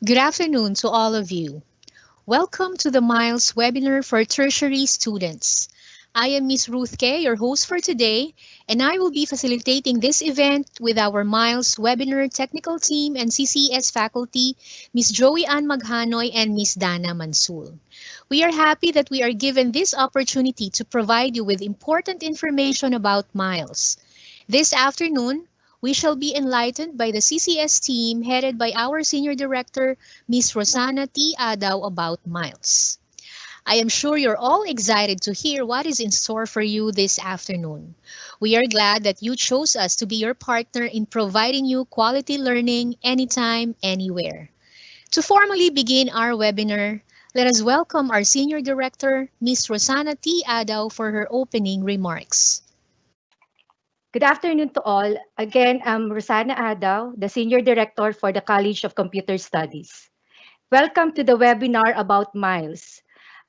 Good afternoon to all of you. Welcome to the Miles webinar for tertiary students. I am Ms. Ruth K, your host for today, and I will be facilitating this event with our Miles webinar technical team and CCS faculty, Ms. Joey Ann Maghanoy and Ms. Dana Mansul. We are happy that we are given this opportunity to provide you with important information about Miles. This afternoon, we shall be enlightened by the CCS team headed by our Senior Director, Ms. Rosanna T. Adaw about Miles. I am sure you're all excited to hear what is in store for you this afternoon. We are glad that you chose us to be your partner in providing you quality learning anytime, anywhere. To formally begin our webinar, let us welcome our Senior Director, Ms. Rosanna T. Adaw for her opening remarks. Good afternoon to all. Again, I'm Rosanna Adaw, the Senior Director for the College of Computer Studies. Welcome to the webinar about Miles,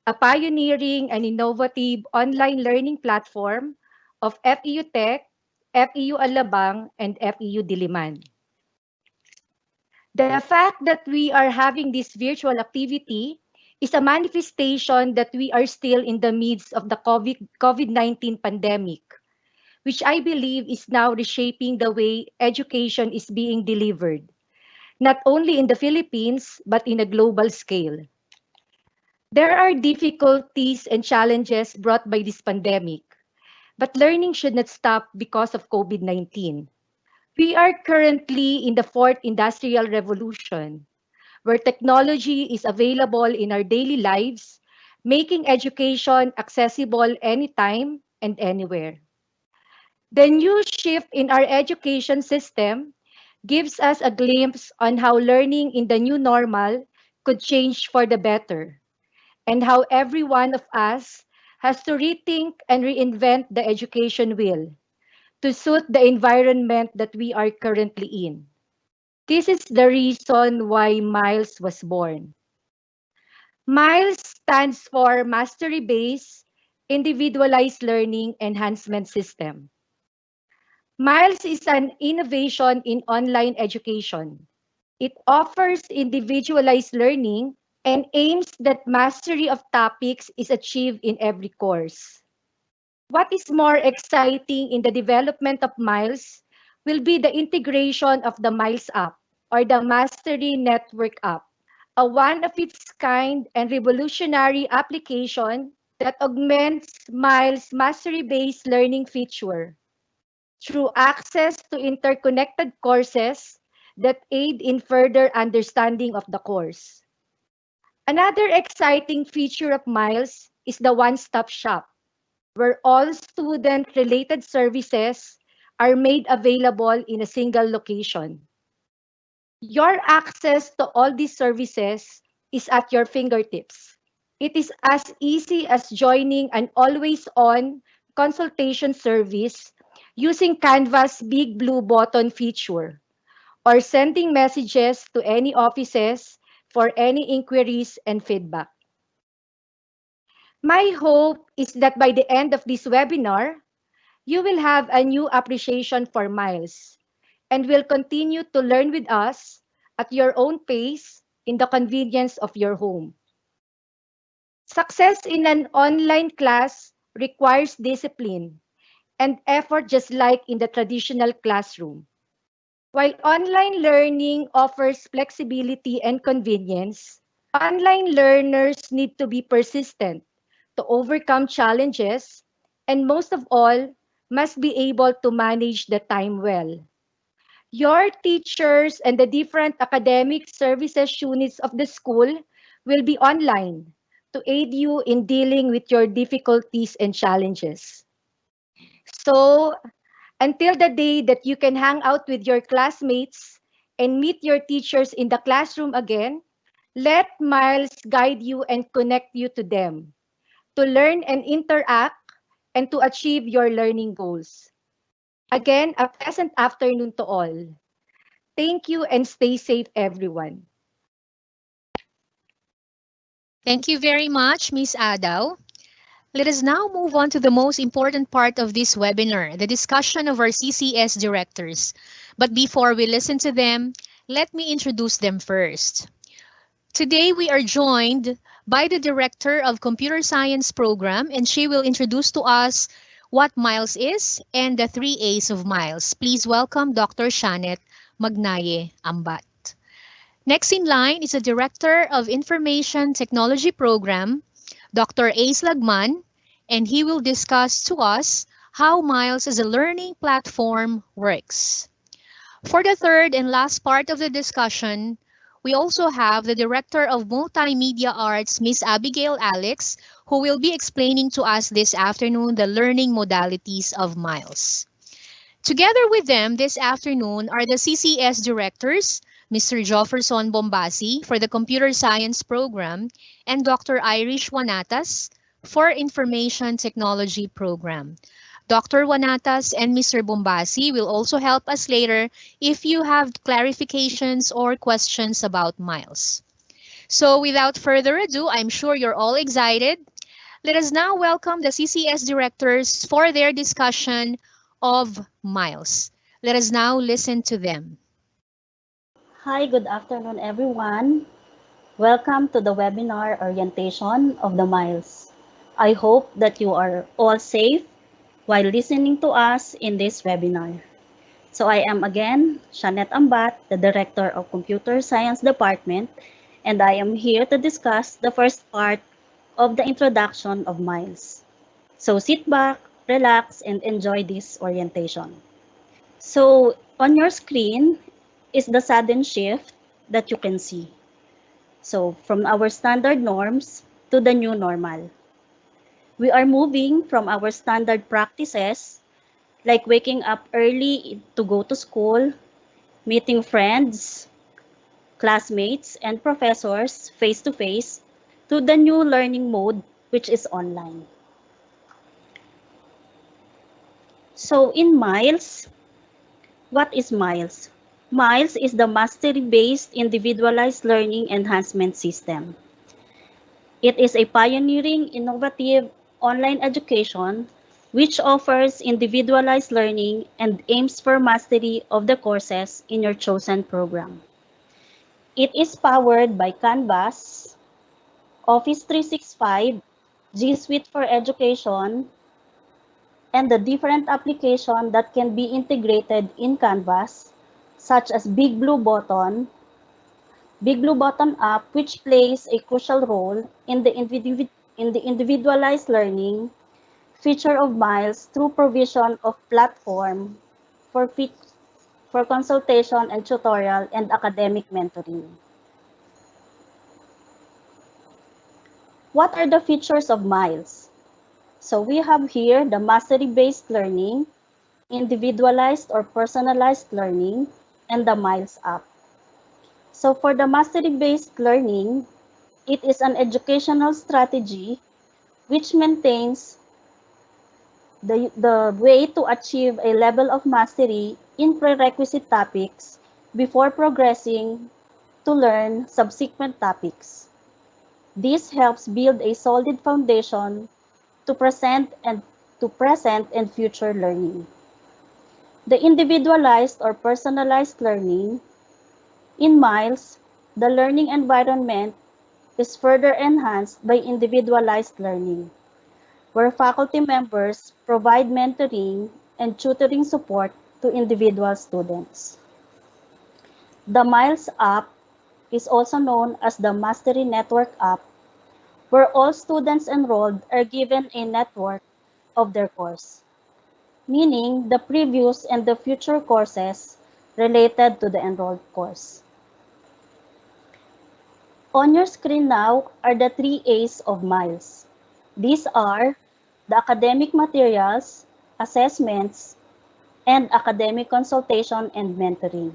a pioneering and innovative online learning platform of FEU Tech, FEU Alabang, and FEU Diliman. The fact that we are having this virtual activity is a manifestation that we are still in the midst of the COVID-19 pandemic, which I believe is now reshaping the way education is being delivered, not only in the Philippines, but in a global scale. There are difficulties and challenges brought by this pandemic, but learning should not stop because of COVID-19. We are currently in the fourth industrial revolution, where technology is available in our daily lives, making education accessible anytime and anywhere. The new shift in our education system gives us a glimpse on how learning in the new normal could change for the better, and how every one of us has to rethink and reinvent the education wheel to suit the environment that we are currently in. This is the reason why Miles was born. Miles stands for MasteryBased Individualized Learning Enhancement System. Miles is an innovation in online education. It offers individualized learning and aims that mastery of topics is achieved in every course. What is more exciting in the development of Miles will be the integration of the Miles app or the Mastery Network app, a one of its kind and revolutionary application that augments Miles' mastery-based learning feature through access to interconnected courses that aid in further understanding of the course. Another exciting feature of Miles is the OneStop Shop, where all student-related services are made available in a single location. Your access to all these services is at your fingertips. It is as easy as joining an always-on consultation service using Canva's Big Blue Button feature, or sending messages to any offices for any inquiries and feedback. My hope is that by the end of this webinar, you will have a new appreciation for Miles and will continue to learn with us at your own pace in the convenience of your home. Success in an online class requires discipline and effort just like in the traditional classroom. While online learning offers flexibility and convenience, online learners need to be persistent to overcome challenges and most of all, must be able to manage the time well. Your teachers and the different academic services units of the school will be online to aid you in dealing with your difficulties and challenges. So, until the day that you can hang out with your classmates and meet your teachers in the classroom again, let Miles guide you and connect you to them to learn and interact and to achieve your learning goals. Again, a pleasant afternoon to all. Thank you and stay safe, everyone. Thank you very much, Ms. Adaw. Let us now move on to the most important part of this webinar, the discussion of our CCS directors. But before we listen to them, let me introduce them first. Today we are joined by the Director of Computer Science Program, and she will introduce to us what MILES is and the 3 A's of MILES. Please welcome Dr. Shanet Magnaye Ambat. Next in line is the Director of Information Technology Program, Dr. Ace Lagman, and he will discuss to us how MILES as a learning platform works. For the third and last part of the discussion, we also have the Director of Multimedia Arts, Miss Abigail Alex, who will be explaining to us this afternoon the learning modalities of MILES. Together with them this afternoon are the CCS directors, Mr. Jofferson Bombasi for the Computer Science Program and Dr. Irish Wanatas for Information Technology Program. Dr. Wanatas and Mr. Bombasi will also help us later if you have clarifications or questions about MILES. So without further ado, I'm sure you're all excited. Let us now welcome the CCS directors for their discussion of MILES. Let us now listen to them. Hi, good afternoon, everyone. Welcome to the webinar orientation of the MILES. I hope that you are all safe while listening to us in this webinar. So I am again Shanet Ambat, the Director of Computer Science Department, and I am here to discuss the first part of the introduction of MILES. So sit back, relax, and enjoy this orientation. So on your screen is the sudden shift that you can see. So from our standard norms to the new normal. We are moving from our standard practices like waking up early to go to school, meeting friends, classmates, and professors face to face to the new learning mode, which is online. So in MILES, what is MILES? MILES is the Mastery-Based Individualized Learning Enhancement System. It is a pioneering, innovative online education which offers individualized learning and aims for mastery of the courses in your chosen program. It is powered by Canvas, Office 365, G Suite for Education, and the different applications that can be integrated in Canvas, such as Big Blue Button app, which plays a crucial role in the individualized learning feature of MILES through provision of platform for, for consultation and tutorial and academic mentoring. What are the features of MILES? So we have here the mastery-based learning, individualized or personalized learning, and the MILES app. So for the mastery-based learning, it is an educational strategy which maintains the way to achieve a level of mastery in prerequisite topics before progressing to learn subsequent topics. This helps build a solid foundation to present and future learning. The individualized or personalized learning. In MILES, the learning environment is further enhanced by individualized learning, where faculty members provide mentoring and tutoring support to individual students. The MILES app is also known as the Mastery Network app, where all students enrolled are given a network of their course, meaning the previous and the future courses related to the enrolled course. On your screen now are the 3 A's of MILES. These are the academic materials, assessments, and academic consultation and mentoring.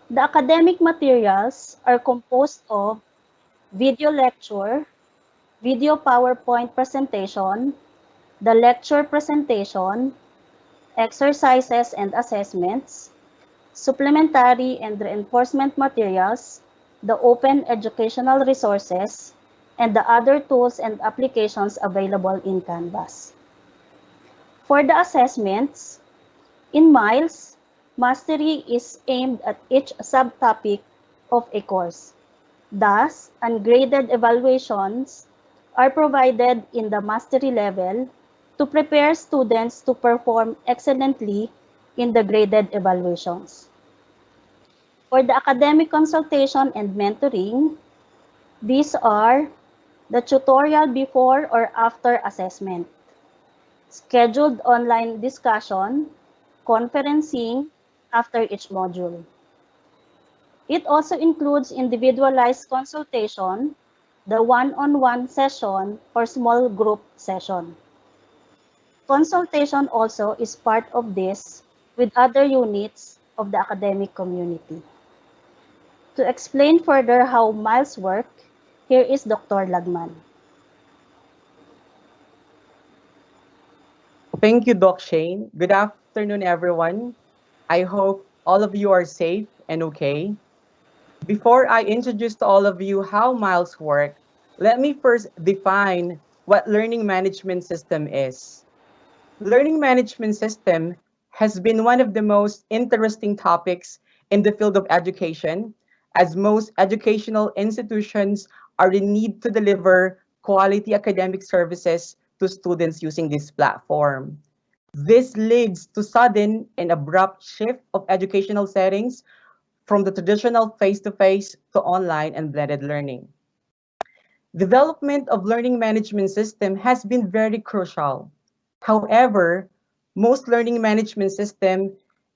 The academic materials are composed of video lecture, video PowerPoint presentation, the lecture presentation, exercises and assessments, supplementary and reinforcement materials, the open educational resources, and the other tools and applications available in Canvas. For the assessments, in MILES, mastery is aimed at each subtopic of a course. Thus, ungraded evaluations are provided in the mastery level to prepare students to perform excellently in the graded evaluations. For the academic consultation and mentoring, these are the tutorial before or after assessment, scheduled online discussion, conferencing after each module. It also includes individualized consultation, the one-on-one session or small group session. Consultation also is part of this with other units of the academic community. To explain further how MILES work, here is Dr. Lagman. Thank you, Doc Shane. Good afternoon, everyone. I hope all of you are safe and okay. Before I introduce to all of you how Miles work, let me first define what learning management system is. Learning management system has been one of the most interesting topics in the field of education, as most educational institutions are in need to deliver quality academic services to students using this platform. This leads to sudden and abrupt shift of educational settings from the traditional face-to-face to online and blended learning. Development of learning management system has been very crucial. However, most learning management system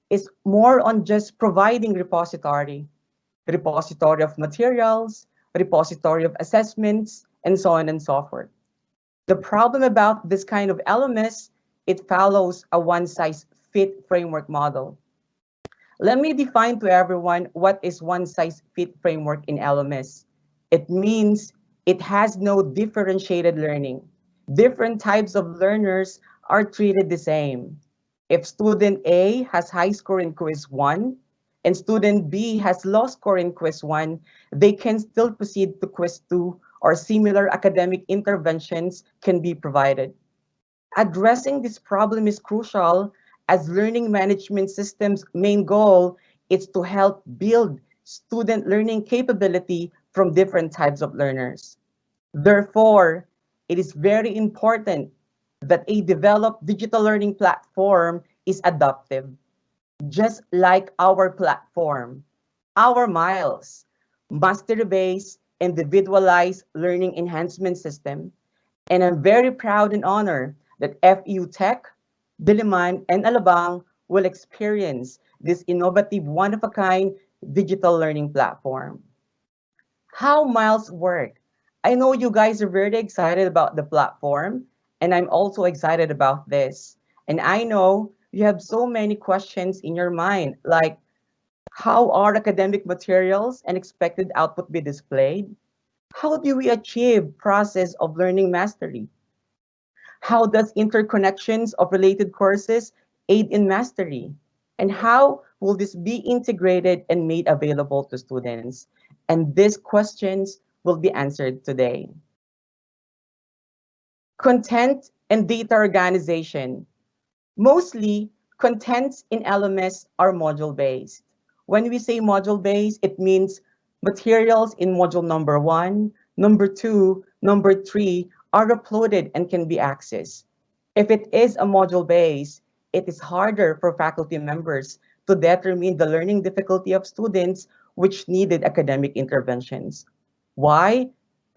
is more on just providing repository of materials, repository of assessments, and so on and so forth. The problem about this kind of LMS, it follows a one-size-fit framework model. Let me define to everyone what is one-size-fit framework in LMS. It means it has no differentiated learning. Different types of learners are treated the same. If student A has high score in quiz 1 and student B has low score in quiz 1, they can still proceed to quiz 2 or similar academic interventions can be provided. Addressing this problem is crucial as learning management systems' main goal is to help build student learning capability from different types of learners. Therefore, it is very important that a developed digital learning platform is adaptive, just like our platform, our Miles, MasteryBased Individualized Learning Enhancement System, and I'm very proud and honored that FEU Tech, Diliman, and Alabang will experience this innovative, one-of-a-kind digital learning platform. How Miles work? I know you guys are very excited about the platform, and I'm also excited about this. And I know you have so many questions in your mind, like how are academic materials and expected output be displayed? How do we achieve process of learning mastery? How does interconnections of related courses aid in mastery? And how will this be integrated and made available to students? And these questions will be answered today. Content and data organization. Mostly, contents in LMS are module-based. When we say module-based, it means materials in module number 1, number 2, number 3 are uploaded and can be accessed. If it is a module-based, it is harder for faculty members to determine the learning difficulty of students which needed academic interventions. Why?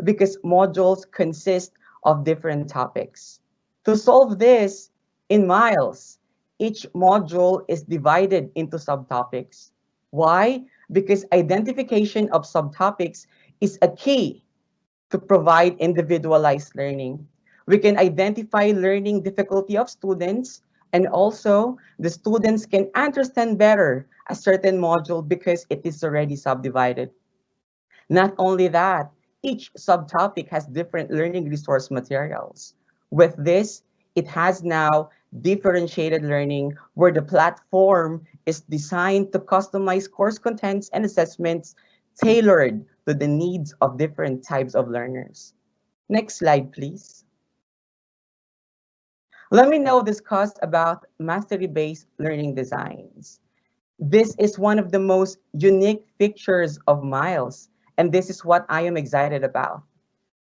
Because modules consist of different topics. To solve this, in Miles, each module is divided into subtopics. Why? Because identification of subtopics is a key to provide individualized learning. We can identify learning difficulty of students, and also the students can understand better a certain module because it is already subdivided. Not only that, each subtopic has different learning resource materials. With this, it has now differentiated learning where the platform is designed to customize course contents and assessments tailored to the needs of different types of learners. Next slide, please. Let me now discuss about mastery-based learning designs. This is one of the most unique features of Miles, and this is what I am excited about.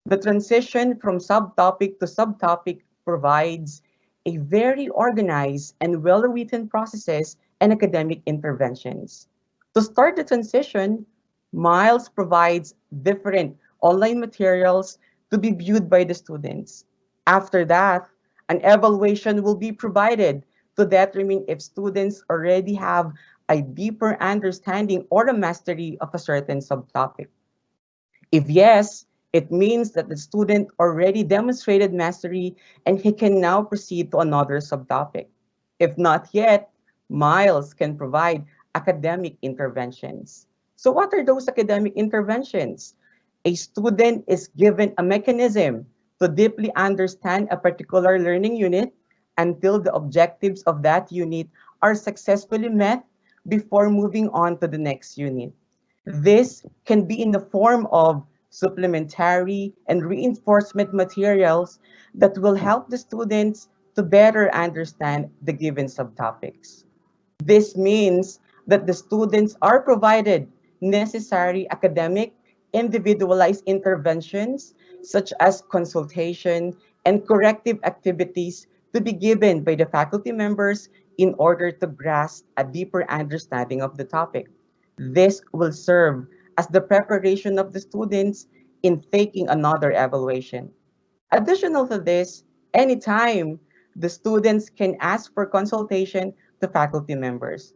The transition from subtopic to subtopic provides a very organized and well-written processes and academic interventions. To start the transition, Miles provides different online materials to be viewed by the students. After that, an evaluation will be provided to determine if students already have a deeper understanding or a mastery of a certain subtopic. If yes, it means that the student already demonstrated mastery and he can now proceed to another subtopic. If not yet, Miles can provide academic interventions. So what are those academic interventions? A student is given a mechanism to deeply understand a particular learning unit until the objectives of that unit are successfully met before moving on to the next unit. This can be in the form of supplementary and reinforcement materials that will help the students to better understand the given subtopics. This means that the students are provided necessary academic individualized interventions such as consultation and corrective activities to be given by the faculty members in order to grasp a deeper understanding of the topic. This will serve as the preparation of the students in taking another evaluation. Additional to this, anytime the students can ask for consultation to faculty members.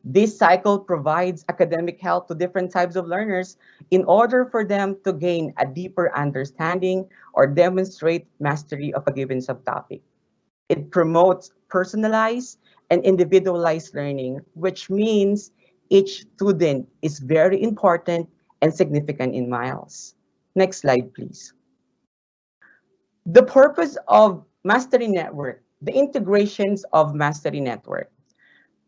This cycle provides academic help to different types of learners in order for them to gain a deeper understanding or demonstrate mastery of a given subtopic. It promotes personalized and individualized learning, which means each student is very important and significant in Miles. Next slide, please. The purpose of Mastery Network, the integrations of Mastery Network.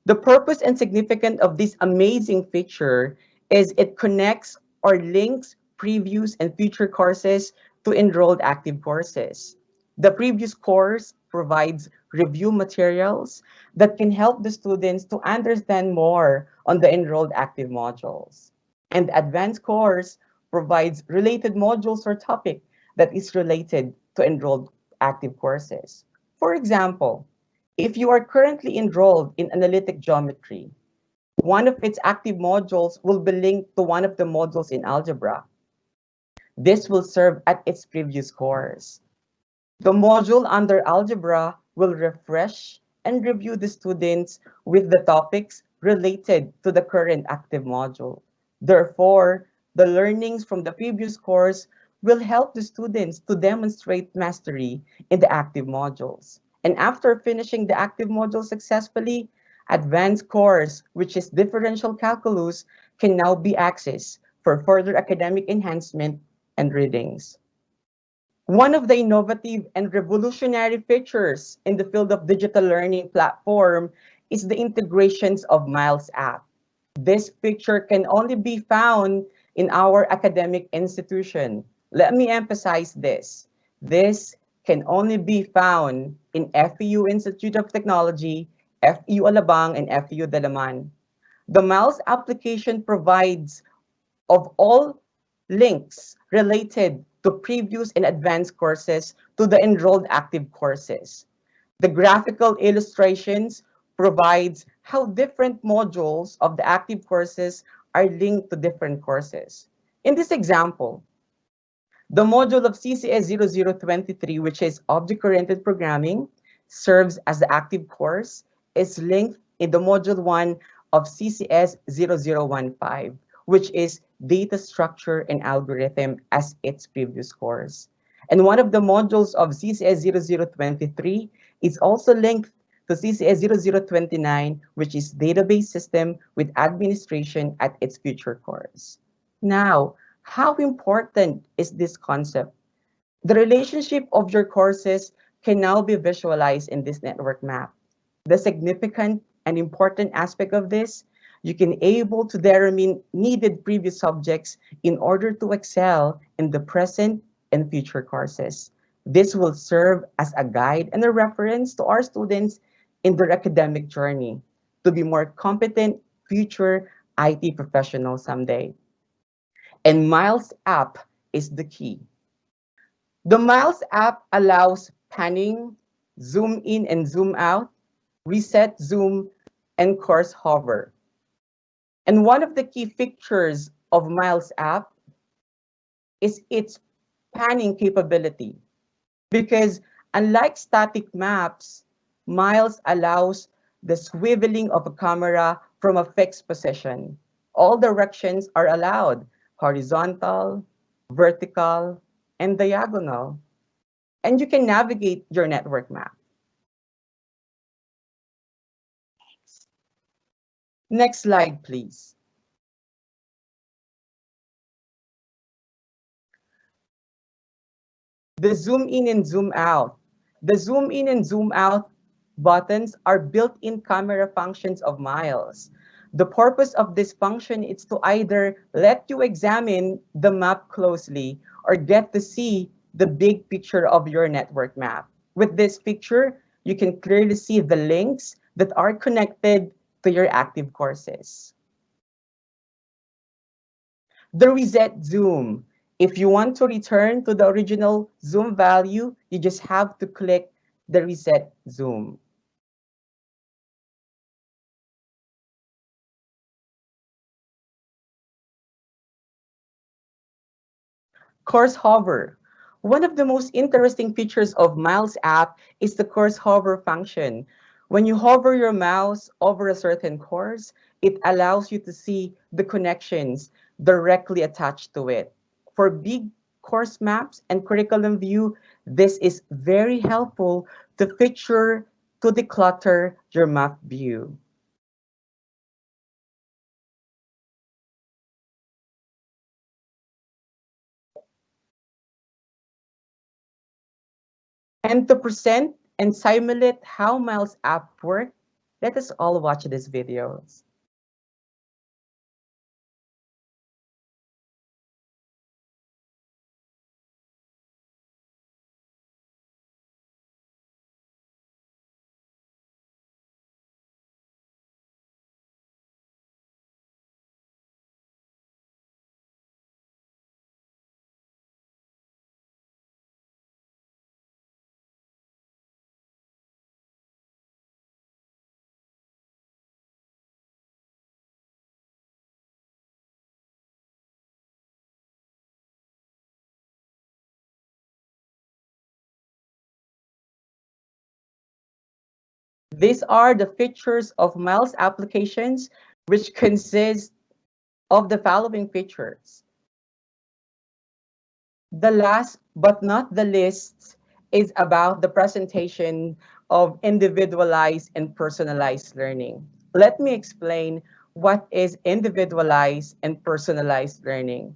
The purpose and significance of this amazing feature is it connects or links previous and future courses to enrolled active courses. The previous course provides review materials that can help the students to understand more on the enrolled active modules. And the advanced course provides related modules or topic that is related to enrolled active courses. For example, if you are currently enrolled in analytic geometry, one of its active modules will be linked to one of the modules in algebra. This will serve at its previous course. The module under algebra will refresh and review the students with the topics related to the current active module. Therefore, the learnings from the previous course will help the students to demonstrate mastery in the active modules. And after finishing the active module successfully, advanced course, which is differential calculus, can now be accessed for further academic enhancement and readings. One of the innovative and revolutionary features in the field of digital learning platform is the integrations of Miles app. This feature can only be found in our academic institution. Let me emphasize this. This can only be found in FEU Institute of Technology, FEU Alabang, and FEU Diliman. The Miles application provides of all links related to previous and advanced courses to the enrolled active courses. The graphical illustrations provides how different modules of the active courses are linked to different courses. In this example, the module of CCS 0023, which is Object-Oriented Programming, serves as the active course, is linked in the module 1 of CCS 0015, which is Data Structure and Algorithm as its previous course. And one of the modules of CCS 0023 is also linked to CCS 0029, which is Database System with Administration at its future course. Now, how important is this concept? The relationship of your courses can now be visualized in this network map. The significant and important aspect of this, you can able to determine needed previous subjects in order to excel in the present and future courses. This will serve as a guide and a reference to our students in their academic journey to be more competent future IT professionals someday. And Miles app is the key. The Miles app allows panning, zoom in and zoom out, reset zoom, and course hover. And one of the key features of Miles app is its panning capability. Because unlike static maps, Miles allows the swiveling of a camera from a fixed position. All directions are allowed: horizontal, vertical, and diagonal. And you can navigate your network map. Next slide, please. The zoom in and zoom out. The zoom in and zoom out buttons are built-in camera functions of Miles. The purpose of this function is to either let you examine the map closely or get to see the big picture of your network map. With this picture, you can clearly see the links that are connected to your active courses. The reset zoom. If you want to return to the original zoom value, you just have to click the reset zoom. Course hover. One of the most interesting features of Miles app is the course hover function. When you hover your mouse over a certain course, it allows you to see the connections directly attached to it. For big course maps and curriculum view, this is very helpful to feature to declutter your map view. And to present and simulate how Miles app works, let us all watch this video. These are the features of Miles applications, which consist of the following features. The last but not the least is about the presentation of individualized and personalized learning. Let me explain what is individualized and personalized learning.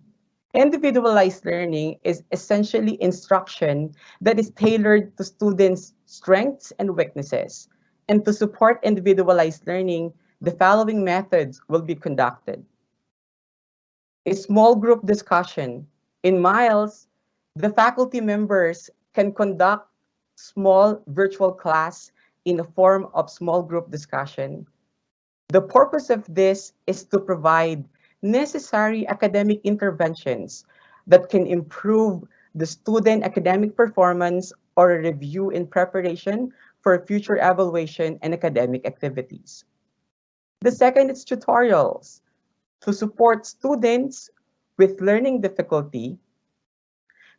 Individualized learning is essentially instruction that is tailored to students' strengths and weaknesses. And to support individualized learning, the following methods will be conducted. A small group discussion. In Miles, the faculty members can conduct small virtual class in the form of small group discussion. The purpose of this is to provide necessary academic interventions that can improve the student academic performance or a review in preparation for future evaluation and academic activities. The second is tutorials. To support students with learning difficulty,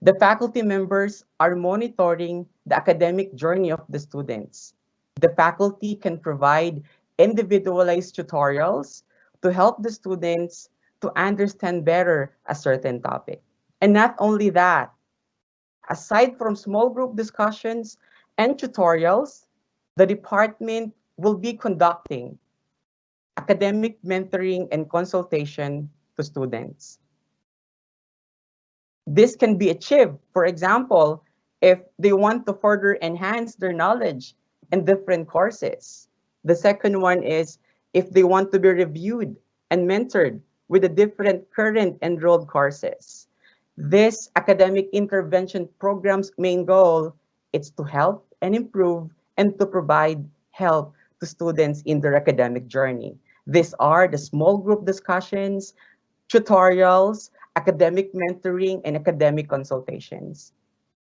the faculty members are monitoring the academic journey of the students. The faculty can provide individualized tutorials to help the students to understand better a certain topic. And not only that, aside from small group discussions and tutorials, the department will be conducting academic mentoring and consultation to students. This can be achieved, for example, if they want to further enhance their knowledge in different courses. The second one is if they want to be reviewed and mentored with the different current enrolled courses. This academic intervention program's main goal is to help and improve and to provide help to students in their academic journey. These are the small group discussions, tutorials, academic mentoring, and academic consultations.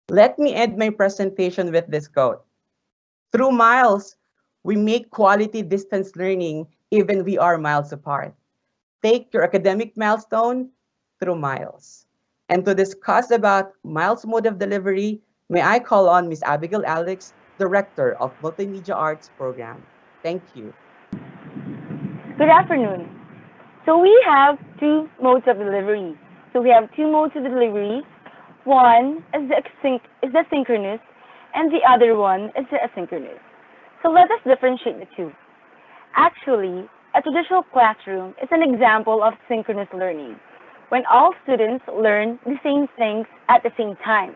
Let me end my presentation with this quote. Through Miles, we make quality distance learning even we are miles apart. Take your academic milestone through Miles. And to discuss about Miles mode of delivery, may I call on Ms. Abigail Alex, Director of Multimedia Arts Program. Thank you. Good afternoon. So we have two modes of delivery. So we have two modes of delivery. One is the synchronous, and the other one is the asynchronous. So let us differentiate the two. Actually, a traditional classroom is an example of synchronous learning, when all students learn the same things at the same time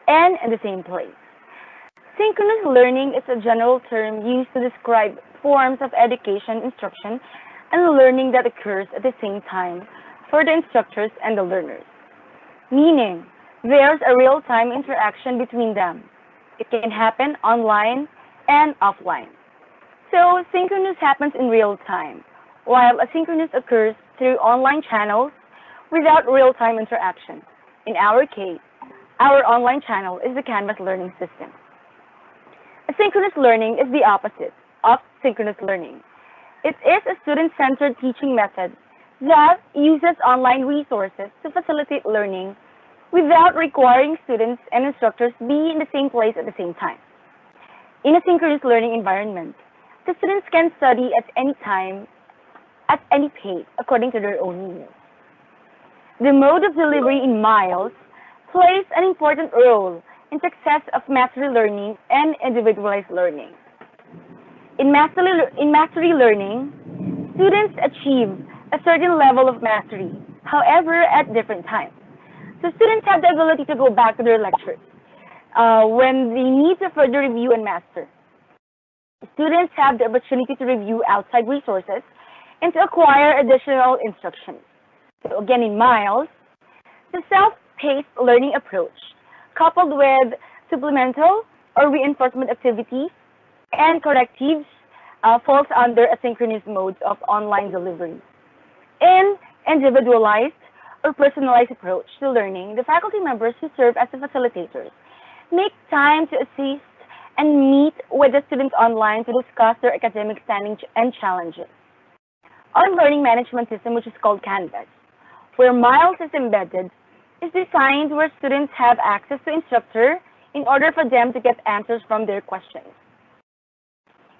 and in the same place. Synchronous learning is a general term used to describe forms of education, instruction, and learning that occurs at the same time for the instructors and the learners. Meaning, there's a real-time interaction between them. It can happen online and offline. So, synchronous happens in real time, while asynchronous occurs through online channels without real-time interaction. In our case, our online channel is the Canvas learning system. Asynchronous learning is the opposite of synchronous learning. It is a student-centered teaching method that uses online resources to facilitate learning without requiring students and instructors be in the same place at the same time. In a synchronous learning environment, the students can study at any time, at any pace, according to their own needs. The mode of delivery in Miles plays an important role in success of mastery learning and individualized learning. In mastery learning, students achieve a certain level of mastery, however, at different times. So students have the ability to go back to their lectures when they need to further review and master. Students have the opportunity to review outside resources and to acquire additional instructions. So again, in Miles, the self-paced learning approach, coupled with supplemental or reinforcement activities and correctives, falls under asynchronous modes of online delivery. In individualized or personalized approach to learning, the faculty members who serve as the facilitators make time to assist and meet with the students online to discuss their academic standing and challenges. Our learning management system, which is called Canvas, where Miles is embedded, is designed where students have access to instructor in order for them to get answers from their questions.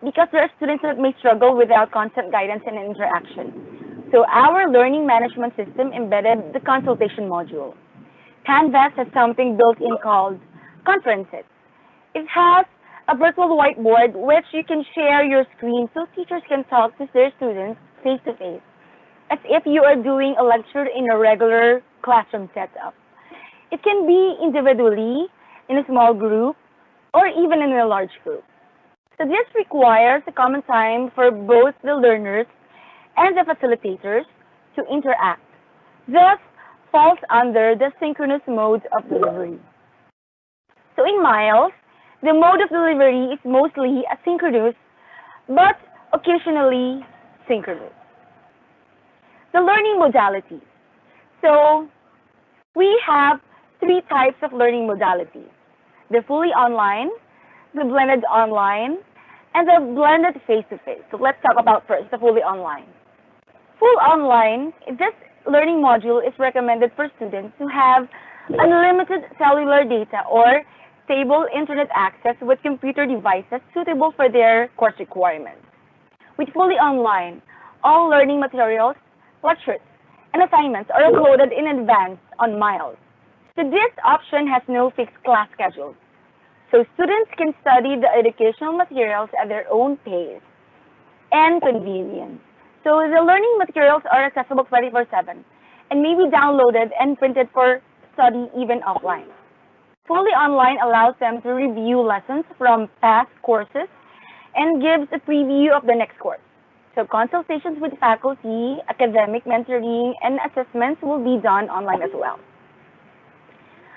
Because there are students that may struggle without constant guidance and interaction. So our learning management system embedded the consultation module. Canvas has something built in called conferences. It has a virtual whiteboard which you can share your screen so teachers can talk to their students face to face, as if you are doing a lecture in a regular classroom setup. It can be individually, in a small group, or even in a large group. So this requires a common time for both the learners and the facilitators to interact. Thus, falls under the synchronous mode of delivery. So in Miles, the mode of delivery is mostly asynchronous, but occasionally synchronous. The learning modalities. So we have three types of learning modalities: the fully online, the blended online, and the blended face-to-face. So let's talk about first the fully online. Full online, this learning module is recommended for students who have unlimited cellular data or stable internet access with computer devices suitable for their course requirements. With fully online, all learning materials, lectures, and assignments are uploaded in advance on Miles. So this option has no fixed class schedule. So students can study the educational materials at their own pace and convenience. So the learning materials are accessible 24/7 and may be downloaded and printed for study even offline. Fully online allows them to review lessons from past courses and gives a preview of the next course. So consultations with faculty, academic mentoring, and assessments will be done online as well.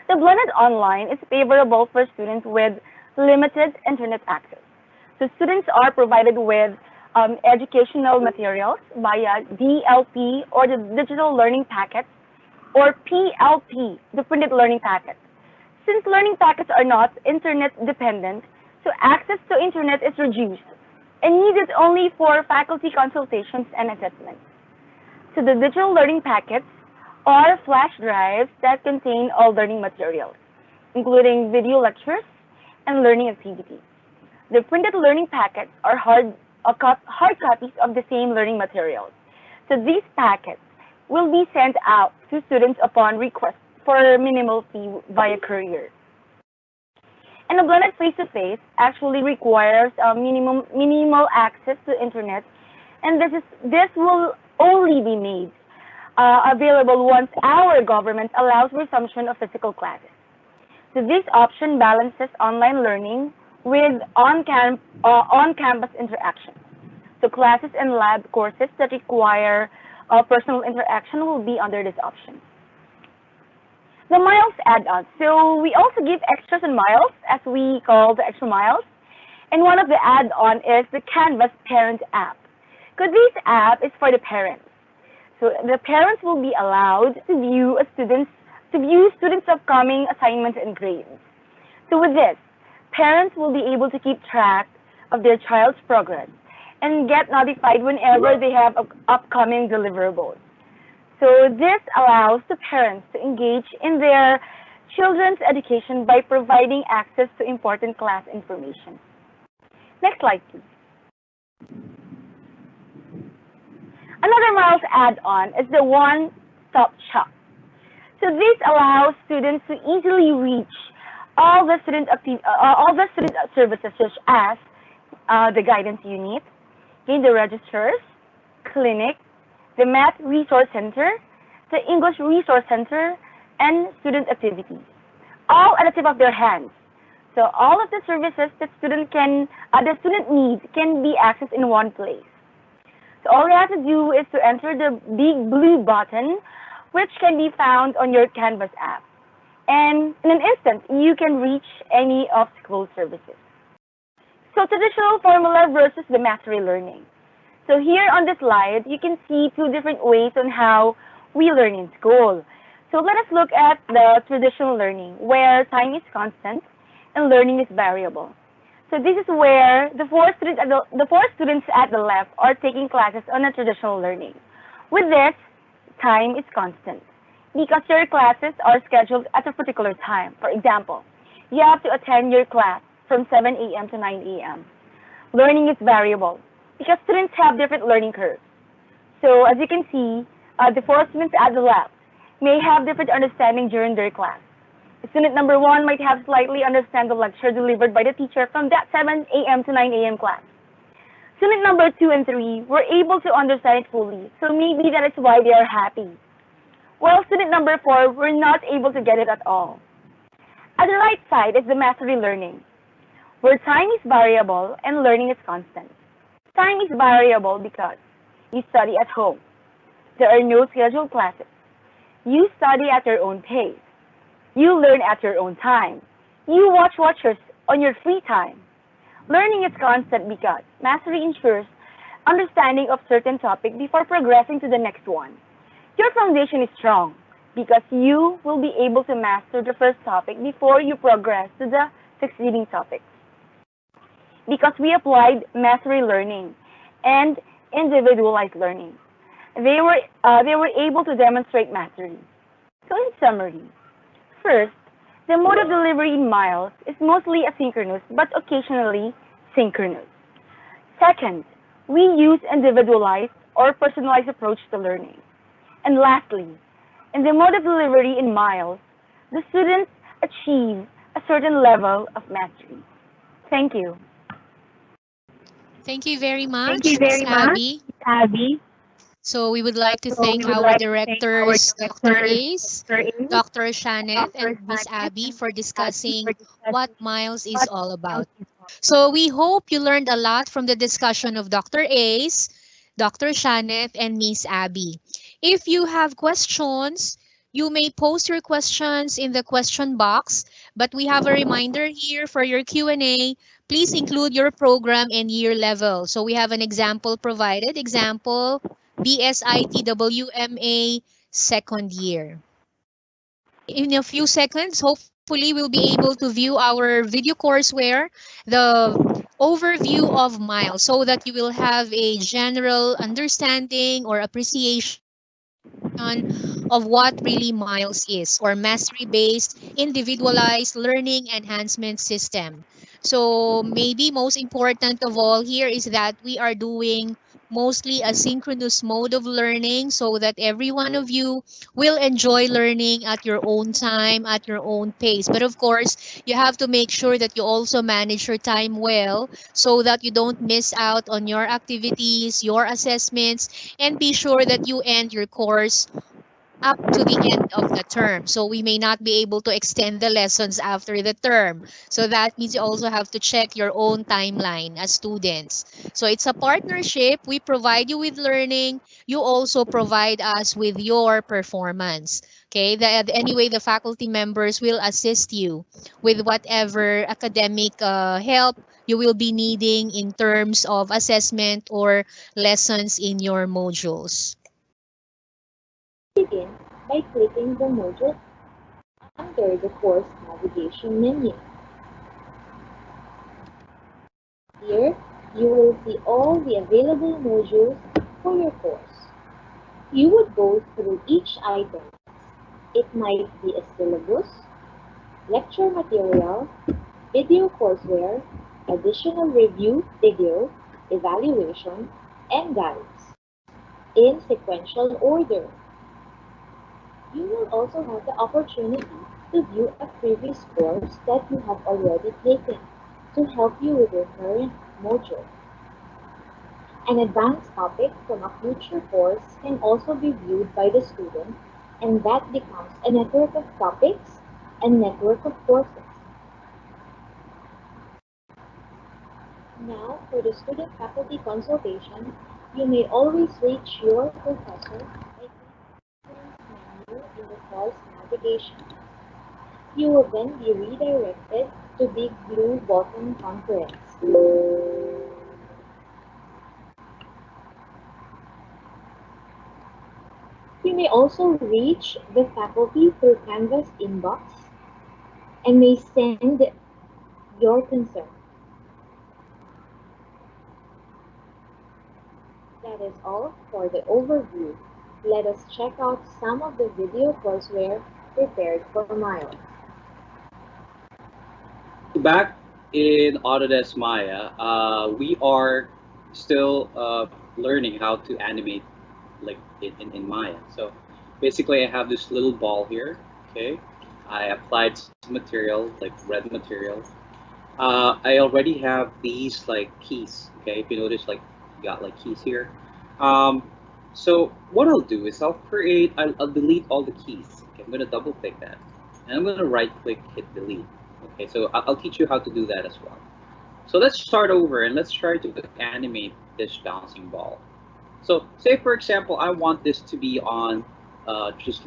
The blended online is favorable for students with limited internet access. So students are provided with educational materials via DLP or the digital learning packets or PLP, the printed learning packets. Since learning packets are not internet dependent, so access to internet is reduced and needed only for faculty consultations and assessments. So the digital learning packets are flash drives that contain all learning materials, including video lectures and learning activities. The printed learning packets are hard copies of the same learning materials. So these packets will be sent out to students upon request for a minimal fee via courier. And a blended face-to-face actually requires minimal access to internet, and this will only be made available once our government allows resumption of physical classes. So this option balances online learning with on-campus interaction. So classes and lab courses that require personal interaction will be under this option. The miles add-on. So we also give extras and miles, as we call the extra miles. And one of the add-on is the Canvas Parent app. So this app is for the parents. So the parents will be allowed to view students' upcoming assignments and grades. So with this, parents will be able to keep track of their child's progress and get notified whenever they have upcoming deliverables. So this allows the parents to engage in their children's education by providing access to important class information. Next slide, please. Another Miles add-on is the OneStop Shop. So this allows students to easily reach all the student services such as the guidance unit, the registrars, clinic, the Math Resource Center, the English Resource Center, and student activities, all at the tip of their hands. So all of the services that student needs can be accessed in one place. So all you have to do is to enter the big blue button, which can be found on your Canvas app. And in an instant, you can reach any of school services. So traditional formula versus the mastery learning. So here on the slide, you can see two different ways on how we learn in school. So let us look at the traditional learning, where time is constant and learning is variable. So this is where the four students at the left are taking classes on a traditional learning. With this, time is constant because your classes are scheduled at a particular time. For example, you have to attend your class from 7 a.m. to 9 a.m. Learning is variable because students have different learning curves. So as you can see, the four students at the left may have different understanding during their class. Student number 1 might have slightly understand the lecture delivered by the teacher from that 7 a.m. to 9 a.m. class. Student number 2 and 3 were able to understand it fully, so maybe that is why they are happy. While student number 4 were not able to get it at all. At the right side is the mastery learning, where time is variable and learning is constant. Time is variable because you study at home. There are no scheduled classes. You study at your own pace. You learn at your own time. You watch lectures on your free time. Learning is constant because mastery ensures understanding of certain topic before progressing to the next one. Your foundation is strong because you will be able to master the first topic before you progress to the succeeding topics. Because we applied mastery learning and individualized learning, they were able to demonstrate mastery. So in summary, first, the mode of delivery in miles is mostly asynchronous but occasionally synchronous. Second, we use individualized or personalized approach to learning. And lastly, in the mode of delivery in miles, the students achieve a certain level of mastery. Thank you. Thank you very much, Ms. Abby. So we would like to thank our directors, Dr. Ace, Dr. Shaneth, and Ms. Abby for discussing what Miles is all about. So we hope you learned a lot from the discussion of Dr. Ace, Dr. Shaneth, and Ms. Abby. If you have questions, you may post your questions in the question box, but we have a reminder here for your Q&A. Please include your program and year level. So we have an example provided. Example, BSIT WMA second year. in a few seconds, hopefully we'll be able to view our video courseware, the overview of Miles, so that you will have a general understanding or appreciation of what really Miles is, or mastery-based, individualized learning enhancement system. So maybe most important of all here is that we are doing mostly a synchronous mode of learning so that every one of you will enjoy learning at your own time, at your own pace. But of course, you have to make sure that you also manage your time well so that you don't miss out on your activities, your assessments, and be sure that you end your course up to the end of the term. So we may not be able to extend the lessons after the term. So that means you also have to check your own timeline as students. So it's a partnership. We provide you with learning. You also provide us with your performance. Okay. Anyway, the faculty members will assist you with whatever academic help you will be needing in terms of assessment or lessons in your modules. Begin by clicking the module under the course navigation menu. Here, you will see all the available modules for your course. You would go through each item. It might be a syllabus, lecture material, video courseware, additional review video, evaluation, and guides in sequential order. You will also have the opportunity to view a previous course that you have already taken to help you with your current module. An advanced topic from a future course can also be viewed by the student, and that becomes a network of topics and network of courses. Now, for the student-faculty consultation, you may always reach your professor by clicking the menu in the course navigation. You will then be redirected to Big Blue Button Conference. You may also reach the faculty through Canvas inbox and may send your concern. That is all for the overview. Let us check out some of the video courseware prepared for Miles. Back in Autodesk Maya, we are still learning how to animate like in Maya. So basically I have this little ball here, okay? I applied some material, like red material. I already have these like keys, okay? If you notice, like you got like keys here. Um, so what I'll do is I'll delete all the keys. Okay, I'm gonna double click that. And I'm gonna right click, hit delete. Okay, so I'll teach you how to do that as well. So let's start over and let's try to animate this bouncing ball. So say for example, I want this to be on just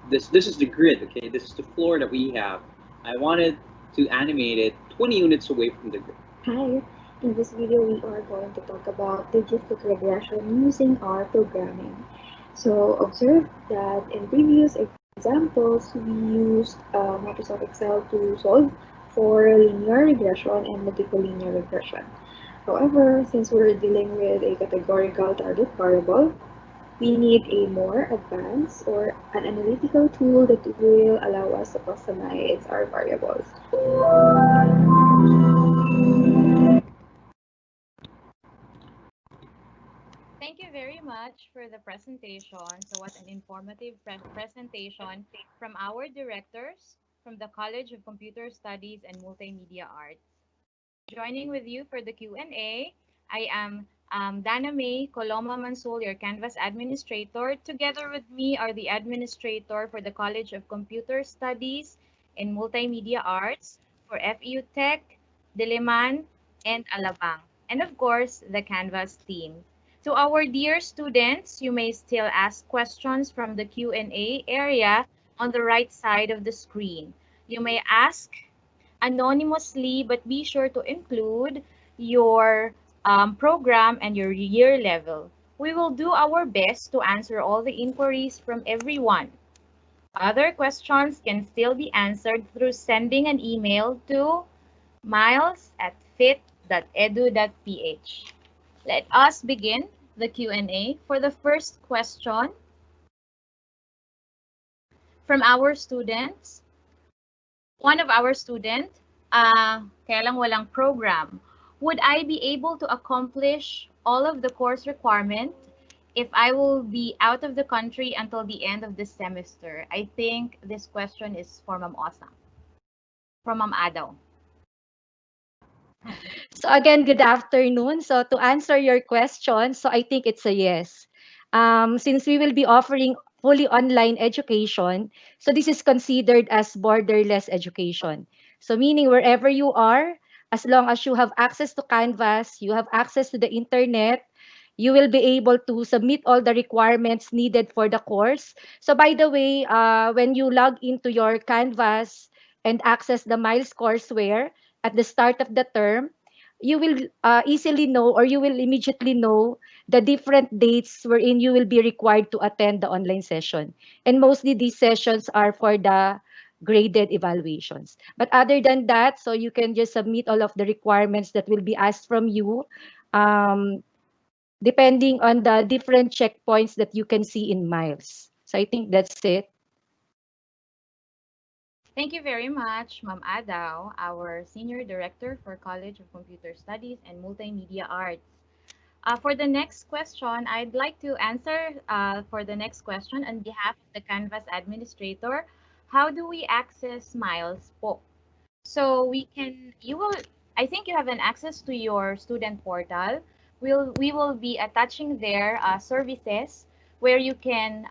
this is the grid, okay? This is the floor that we have. I wanted to animate it 20 units away from the grid. Hi, in this video we are going to talk about logistic regression using R programming. So observe that in previous examples we used Microsoft Excel to solve for linear regression and multiple linear regression. However, since we're dealing with a categorical target variable, we need a more advanced or an analytical tool that will allow us to customize our variables. Thank you very much for the presentation. So what an informative presentation from our directors from the College of Computer Studies and Multimedia Arts. Joining with you for the Q&A, I am Dana May Coloma Mansul, your Canvas administrator. Together with me are the administrator for the College of Computer Studies and Multimedia Arts for FEU Tech, Diliman, and Alabang. And of course, the Canvas team. To our dear students, you may still ask questions from the Q&A area on the right side of the screen. You may ask anonymously, but be sure to include your program and your year level. We will do our best to answer all the inquiries from everyone. Other questions can still be answered through sending an email to miles@fit.edu.ph. Let us begin the Q&A. For the first question from our students, one of our students, kaya lang walang program. Would I be able to accomplish all of the course requirement if I will be out of the country until the end of this semester? I think this question is for Ma'am Osam. From Ma'am Adaw. So again, good afternoon. So to answer your question, so I think it's a yes. Since we will be offering fully online education, so this is considered as borderless education. So meaning wherever you are, as long as you have access to Canvas, you have access to the internet, you will be able to submit all the requirements needed for the course. So by the way, when you log into your Canvas and access the Miles Courseware at the start of the term, you will easily know, or you will immediately know the different dates wherein you will be required to attend the online session. And mostly these sessions are for the graded evaluations. But other than that, so you can just submit all of the requirements that will be asked from you, um, depending on the different checkpoints that you can see in Miles. So I think that's it. Thank you very much, Ma'am Adaw, our Senior Director for College of Computer Studies and Multimedia Arts. For the next question, I'd like to answer for the next question on behalf of the Canvas administrator. How do we access Miles po? So I think you have an access to your student portal. We will be attaching there services where you can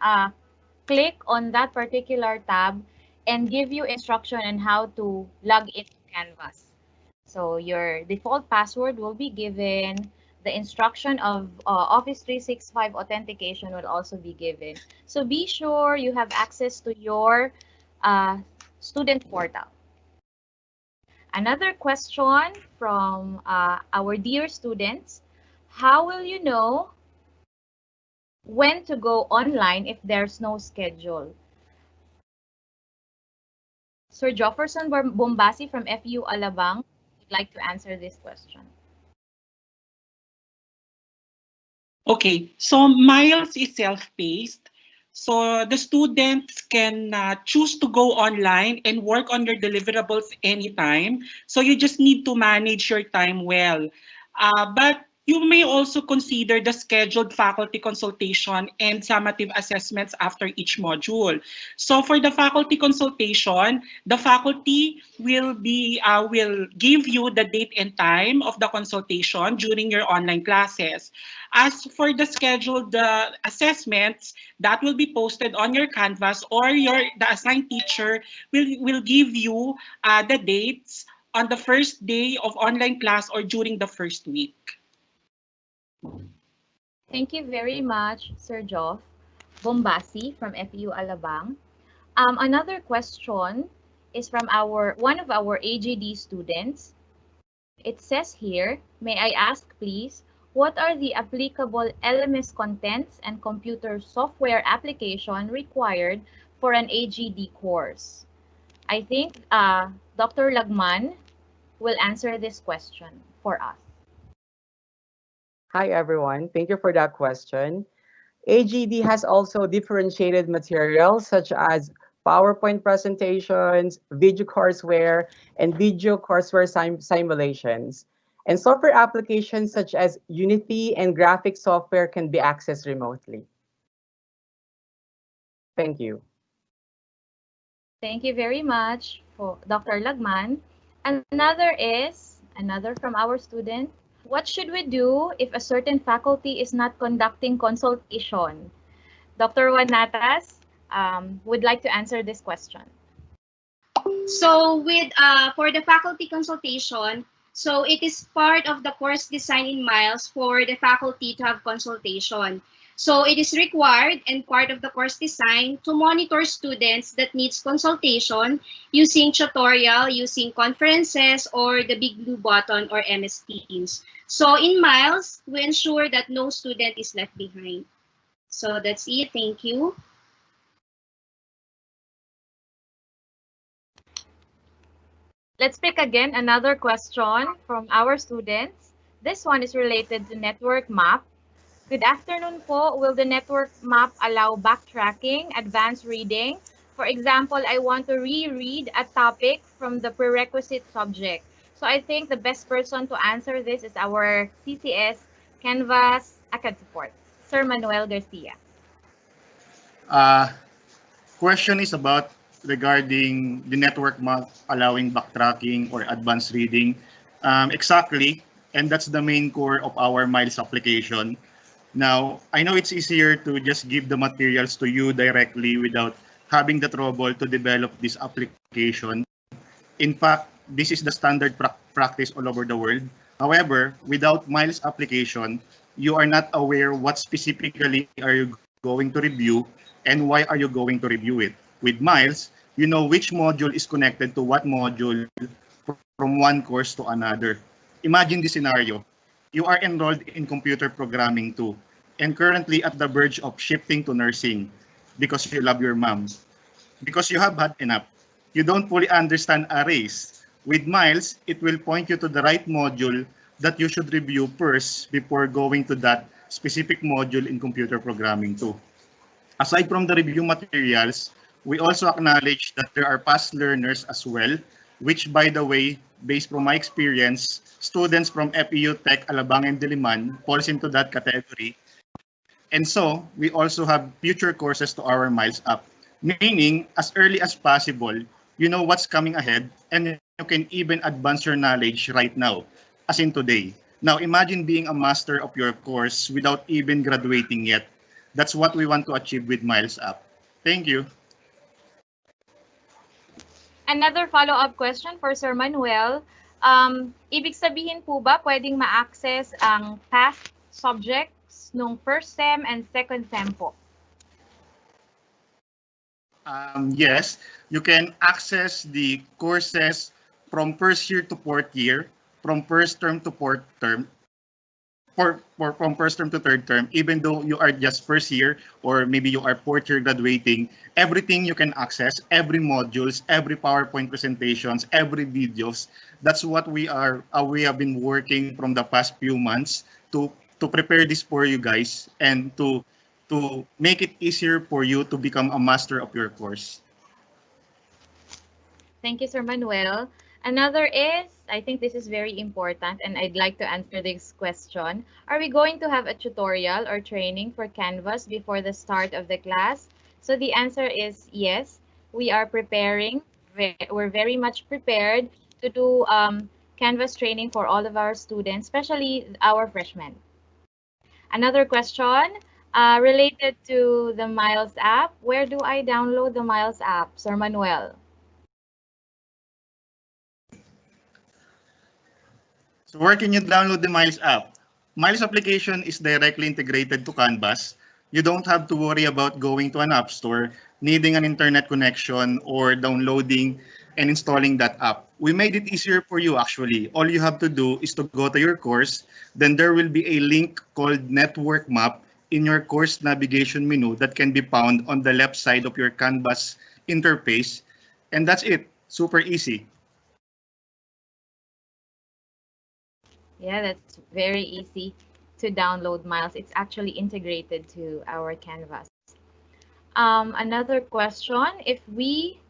click on that particular tab and give you instruction on how to log into Canvas. So your default password will be given. The instruction of Office 365 authentication will also be given. So be sure you have access to your uh, student portal. Another question from our dear students. How will you know when to go online if there's no schedule? Sir Jefferson Bombasi from FEU Alabang would like to answer this question. Okay, so Miles is self-paced. So the students can choose to go online and work on their deliverables anytime. So you just need to manage your time well. But you may also consider the scheduled faculty consultation and summative assessments after each module. So for the faculty consultation, the faculty will give you the date and time of the consultation during your online classes. As for the scheduled assessments, that will be posted on your Canvas, or the assigned teacher will give you the dates on the first day of online class or during the first week. Thank you very much, Sir Joff Bombasi from FEU Alabang. Another question is from one of our AGD students. It says here, may I ask please, what are the applicable LMS contents and computer software application required for an AGD course? I think Dr. Lagman will answer this question for us. Hi, everyone. Thank you for that question. AGD has also differentiated materials such as PowerPoint presentations, video courseware, and video courseware simulations. And software applications such as Unity and graphic software can be accessed remotely. Thank you. Thank you very much for Dr. Lagman. Another from our student. What should we do if a certain faculty is not conducting consultation? Dr. Wanatas would like to answer this question. So for the faculty consultation, so it is part of the course design in Miles for the faculty to have consultation. So it is required and part of the course design to monitor students that needs consultation using tutorial, using conferences, or the big blue button or MS Teams. So in Miles, we ensure that no student is left behind. So that's it. Thank you. Let's pick again another question from our students. This one is related to network map. Good afternoon po. Will the network map allow backtracking, advanced reading? For example, I want to reread a topic from the prerequisite subject. So I think the best person to answer this is our CCS Canvas Acad Support, Sir Manuel Garcia. Uh, Question is about regarding the network map allowing backtracking or advanced reading. Exactly, and that's the main core of our Miles application. Now, I know it's easier to just give the materials to you directly without having the trouble to develop this application. In fact, this is the standard practice all over the world. However, without Miles application, you are not aware what specifically are you going to review and why are you going to review it. With Miles, you know which module is connected to what module from one course to another. Imagine the scenario. You are enrolled in computer programming too, and currently at the verge of shifting to nursing because you love your mom, because you have had enough. You don't fully understand arrays. With Miles, it will point you to the right module that you should review first before going to that specific module in computer programming too. Aside from the review materials, we also acknowledge that there are past learners as well, which by the way, based from my experience, students from FEU Tech, Alabang and Diliman falls into that category. And so, we also have future courses to our Miles app, meaning as early as possible, you know what's coming ahead and you can even advance your knowledge right now, as in today. Now, imagine being a master of your course without even graduating yet. That's what we want to achieve with Miles app. Thank you. Another follow-up question for Sir Manuel. Ibig sabihin po ba pwedeng ma-access ang past subjects nung first sem and second sem po? Yes, you can access the courses from first year to fourth year, from first term to fourth term, from first term to third term, even though you are just first year or maybe you are fourth year graduating, everything you can access, every modules, every PowerPoint presentations, every videos. That's what we have been working from the past few months to prepare this for you guys and to make it easier for you to become a master of your course. Thank you, Sir Manuel. Another is, I think this is very important and I'd like to answer this question. Are we going to have a tutorial or training for Canvas before the start of the class? So the answer is yes. We are preparing. We're very much prepared to do Canvas training for all of our students, especially our freshmen. Another question related to the Miles app. Where do I download the Miles app, Sir Manuel? So where can you download the Miles app? Miles application is directly integrated to Canvas. You don't have to worry about going to an app store, needing an internet connection, or downloading and installing that app. We made it easier for you actually. All you have to do is to go to your course, then there will be a link called Network Map in your course navigation menu that can be found on the left side of your Canvas interface. And that's it, super easy. Yeah, that's very easy to download, Miles. It's actually integrated to our Canvas. Another question, if we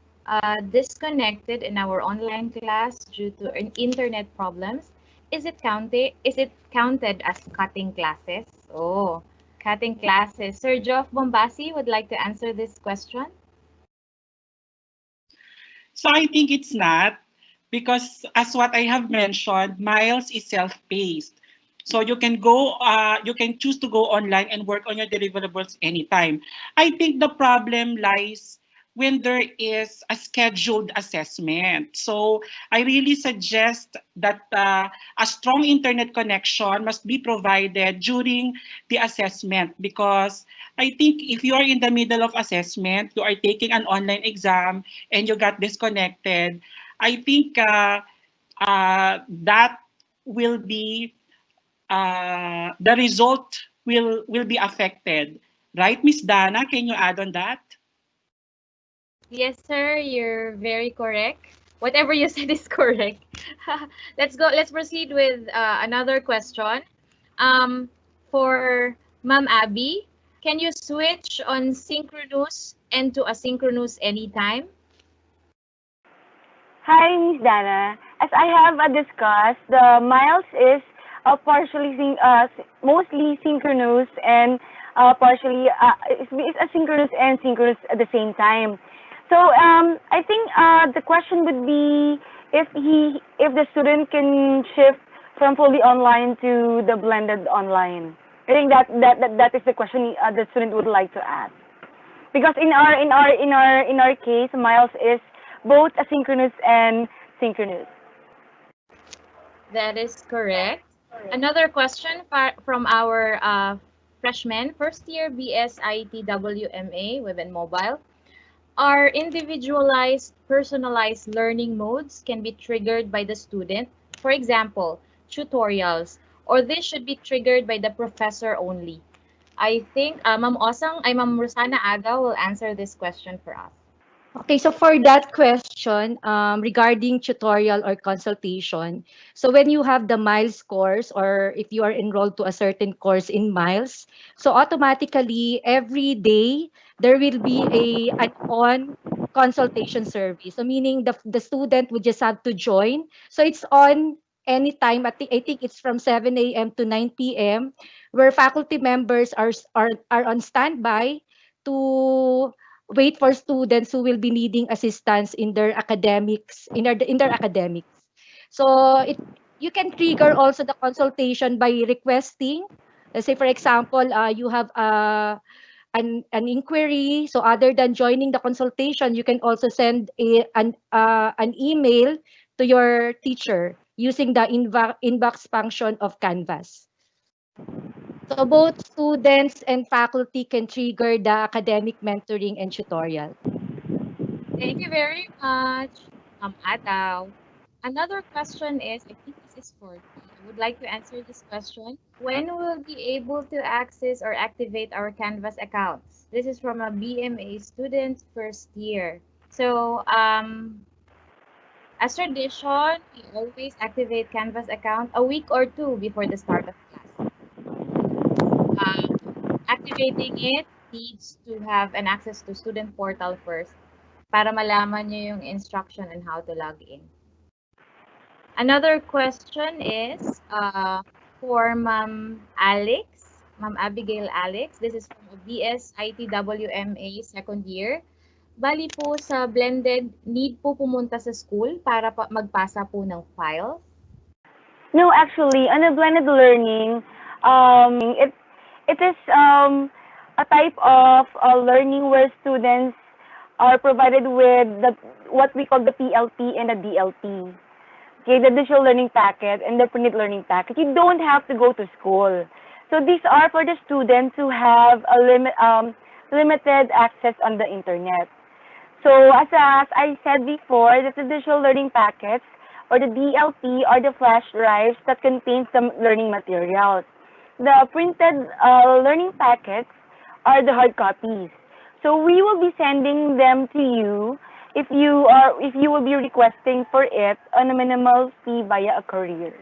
disconnected in our online class due to internet problems, is it counted as cutting classes? Oh, cutting classes. Sir Geoff Bombasi would like to answer this question. So I think it's not because as what I have mentioned, Miles is self-paced. So you can choose to go online and work on your deliverables anytime. I think the problem lies when there is a scheduled assessment. So I really suggest that a strong internet connection must be provided during the assessment because I think if you are in the middle of assessment, you are taking an online exam and you got disconnected, I think that will be the result will be affected, right, Miss Dana? Can you add on that? Yes, sir, you're very correct. Whatever you said is correct. Let's go. Let's proceed with another question. Um, for Ma'am Abby, can you switch on synchronous and to asynchronous anytime? Hi, Miss Dana. As I have discussed, the miles is mostly synchronous and partially it's asynchronous and synchronous at the same time. So I think the question would be if the student can shift from fully online to the blended online. I think that is the question the student would like to ask. Because in our case, miles is both asynchronous and synchronous. That is correct. Another question from our freshman, first year BSIT WMA Web and Mobile. Are individualized, personalized learning modes can be triggered by the student? For example, tutorials, or this should be triggered by the professor only? I think Ma'am Rosana Aga will answer this question for us. Okay, so for that question, regarding tutorial or consultation, so when you have the miles course or if you are enrolled to a certain course in miles, so automatically every day there will be an on consultation service. So meaning the student would just have to join. So it's on anytime. I think it's from 7 a.m. to 9 p.m. where faculty members are on standby to wait for students who will be needing assistance in their academics in their academics. So you can trigger also the consultation by requesting. Let's say for example, you have an inquiry. So other than joining the consultation, you can also send an email to your teacher using the inbox function of Canvas. So both students and faculty can trigger the academic mentoring and tutorial. Thank you very much, Ataw. Another question is, I think this is for me. I would like to answer this question. When will we be able to access or activate our Canvas accounts? This is from a BMA student first year. So, as tradition, we always activate Canvas account a week or two before the start of class. Activating it needs to have an access to student portal first para malaman nyo yung instruction and how to log in. Another question is for Ma'am Alex, Ma'am Abigail Alex. This is from a BSITWMA second year. Bali po sa blended, need po pumunta sa school para magpasa po ng files? No, actually, on a blended learning, it is a type of learning where students are provided with what we call the PLP and the DLP. Okay, the digital learning packet and the printed learning packet. You don't have to go to school. So these are for the students who have a limited access on the internet. So as I said before, that the digital learning packets or the DLP are the flash drives that contain some learning materials. The printed learning packets are the hard copies. So we will be sending them to you if you will be requesting for it on a minimal fee via a courier.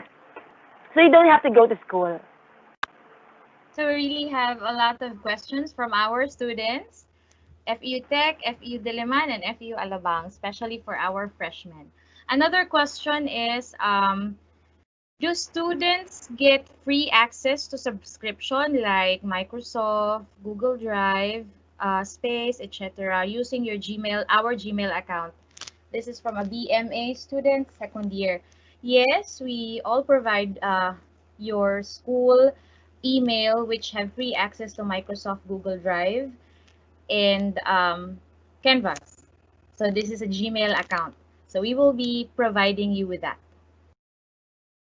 So you don't have to go to school. So we really have a lot of questions from our students, FEU Tech, FEU Diliman, and FEU Alabang, especially for our freshmen. Another question is, do students get free access to subscription like Microsoft, Google Drive, Space, etc. using our Gmail account? This is from a BMA student, second year. Yes, we all provide your school email, which have free access to Microsoft, Google Drive, and Canvas. So this is a Gmail account. So we will be providing you with that.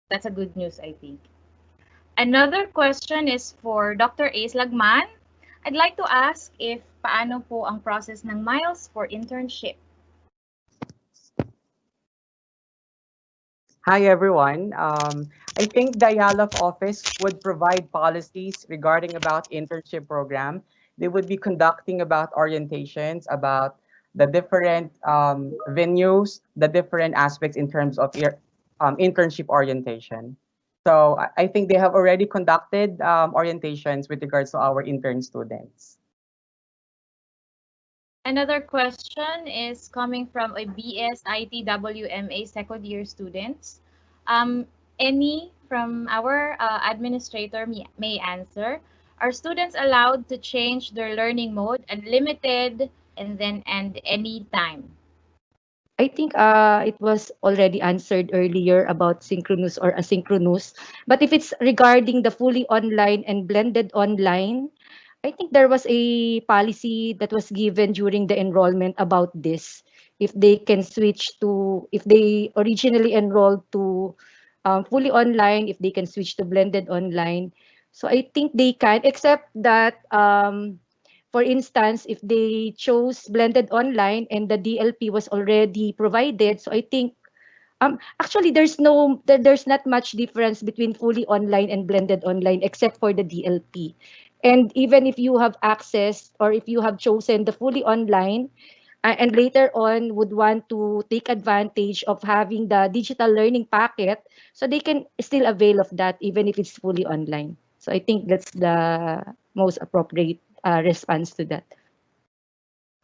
That's a good news, I think. Another question is for Dr. Ace Lagman. I'd like to ask if paano po ang process ng miles for internship? Hi, everyone. I think the IALAF office would provide policies regarding about internship program. They would be conducting about orientations, about the different venues, the different aspects in terms of internship orientation. So I think they have already conducted orientations with regards to our intern students. Another question is coming from a BS ITWMA second year students. Any from our administrator may answer. Are students allowed to change their learning mode unlimited and any time? I think it was already answered earlier about synchronous or asynchronous. But if it's regarding the fully online and blended online, I think there was a policy that was given during the enrollment about this. If they can switch to, if they originally enrolled to fully online, if they can switch to blended online. So I think they can, except that, for instance, if they chose blended online and the DLP was already provided, so I think actually, there's not much difference between fully online and blended online except for the DLP. And even if you have access or if you have chosen the fully online and later on would want to take advantage of having the digital learning packet, so they can still avail of that even if it's fully online. So I think that's the most appropriate response to that.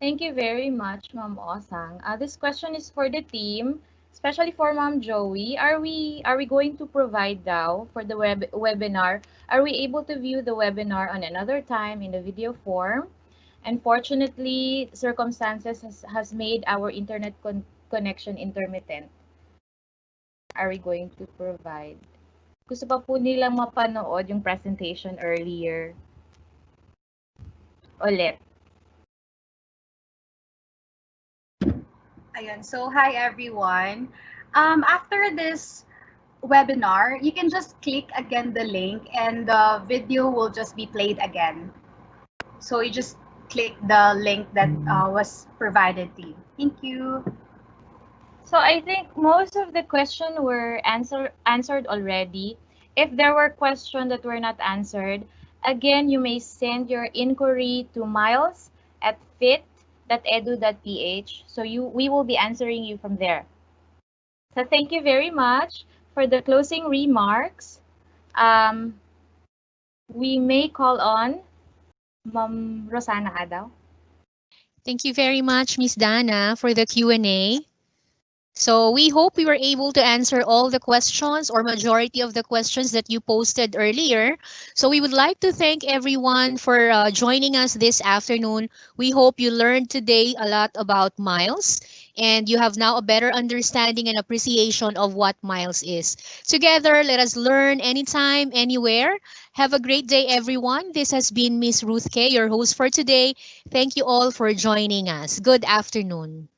Thank you very much, Ma'am Osang. This question is for the team, especially for Ma'am Joey. Are we going to provide now for the webinar? Are we able to view the webinar on another time in the video form? Unfortunately, circumstances has made our internet connection intermittent. Are we going to provide? Gusto pa po nilang mapanood yung presentation earlier. Ulit. Ayan. So, hi everyone. After this webinar, you can just click again the link and the video will just be played again. So you just click the link that was provided to you. Thank you. So I think most of the questions were answered already. If there were questions that were not answered, again, you may send your inquiry to miles@fit.edu.ph. So we will be answering you from there. So thank you very much for the closing remarks. We may call on Ma'am Rosana Adaw. Thank you very much, Miss Dana, for the Q&A. So we hope we were able to answer all the questions or majority of the questions that you posted earlier. So we would like to thank everyone for joining us this afternoon. We hope you learned today a lot about Miles and you have now a better understanding and appreciation of what Miles is. Together, let us learn anytime, anywhere. Have a great day, everyone. This has been Miss Ruth K, your host for today. Thank you all for joining us. Good afternoon.